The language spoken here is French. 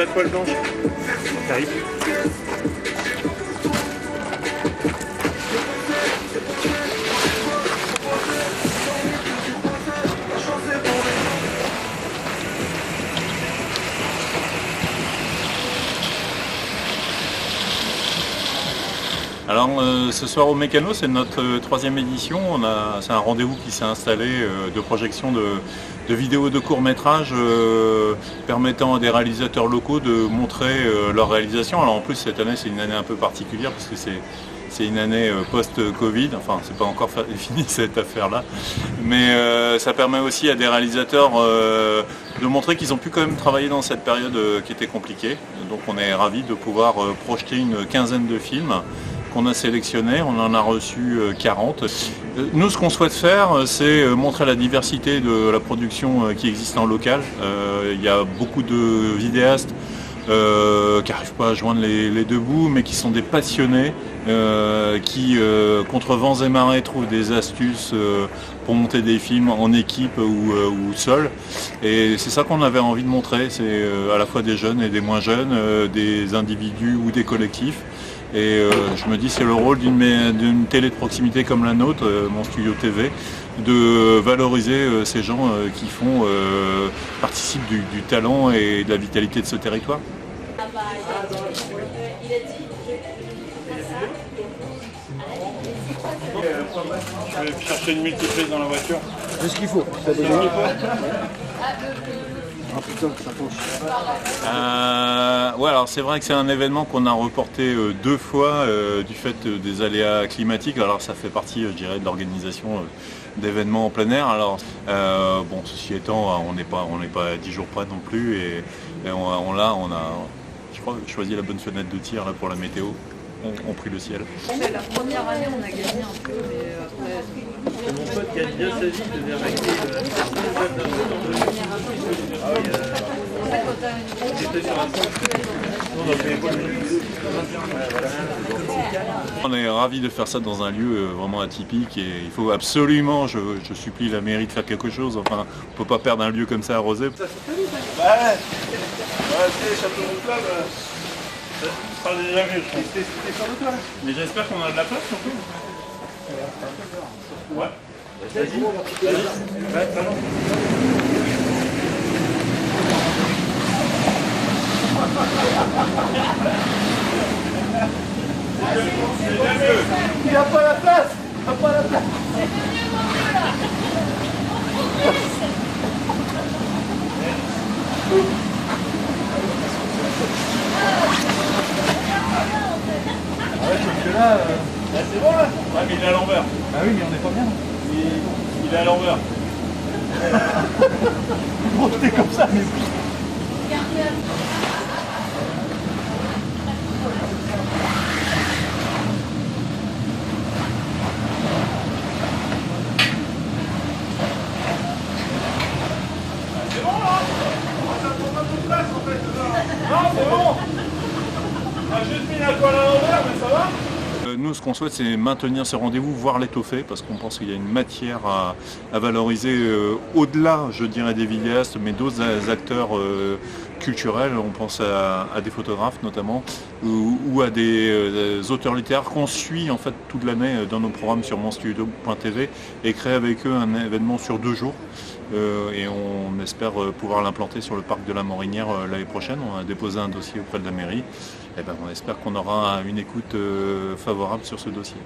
la toile blanche. Terrible. Alors ce soir au Mécano, c'est notre troisième édition. C'est un rendez-vous qui s'est installé de projection de vidéos de courts-métrages permettant à des réalisateurs locaux de montrer leur réalisation. Alors en plus cette année c'est une année un peu particulière parce que c'est une année post-Covid, enfin c'est pas encore fini cette affaire-là, mais ça permet aussi à des réalisateurs de montrer qu'ils ont pu quand même travailler dans cette période qui était compliquée. Donc on est ravis de pouvoir projeter une quinzaine de films qu'on a sélectionné, on en a reçu 40. Nous, ce qu'on souhaite faire, c'est montrer la diversité de la production qui existe en local. Il y a beaucoup de vidéastes qui n'arrivent pas à joindre les deux bouts, mais qui sont des passionnés, qui, contre vents et marées, trouvent des astuces pour monter des films en équipe ou seul. Et c'est ça qu'on avait envie de montrer, c'est à la fois des jeunes et des moins jeunes, des individus ou des collectifs. Et je me dis c'est le rôle d'une télé de proximité comme la nôtre, Mon Studio TV, de valoriser ces gens qui participent du talent et de la vitalité de ce territoire. Je vais chercher une multiprise dans la voiture. C'est ce qu'il faut. Ah putain, ça penche. Ouais, alors c'est vrai que c'est un événement qu'on a reporté deux fois du fait des aléas climatiques. Alors ça fait partie, je dirais, de l'organisation d'événements en plein air. Alors bon, ceci étant, on n'est pas à 10 jours près non plus, et on a, je crois, choisi la bonne fenêtre de tir là pour la météo. On prie le ciel. La première année, on a gagné un peu, mais après... Mon pote gagne bien sa vie, il devait régler On est ravis de faire ça dans un lieu vraiment atypique, et il faut absolument, je supplie la mairie de faire quelque chose. Enfin, on peut pas perdre un lieu comme ça arrosé. Ouais, c'est Château Montclave. Ça sera déjà mieux, je pense. C'était sur le toit. Mais j'espère qu'on a de la place surtout. Ouais. Vas-y. Ouais, talon. Il n'y a pas la place. Il n'y a pas la place. Là, c'est bon là. Ouais, mais il est à l'envers. Ah oui, mais on n'est pas bien. Il est à l'envers. Projeté comme ça, mais... C'est bon là. Ça prend pas toute place en fait. Non, c'est bon. On a juste mis la toile à l'envers, mais ça va. Nous, ce qu'on souhaite, c'est maintenir ce rendez-vous, voire l'étoffer, parce qu'on pense qu'il y a une matière à valoriser au-delà, je dirais, des vidéastes, mais d'autres acteurs culturels. On pense à des photographes notamment, ou à des auteurs littéraires qu'on suit en fait toute l'année dans nos programmes sur monstudio.tv, et créer avec eux un événement sur 2 jours. Et on espère pouvoir l'implanter sur le parc de la Morinière l'année prochaine. On a déposé un dossier auprès de la mairie. Et ben, on espère qu'on aura une écoute favorable sur ce dossier.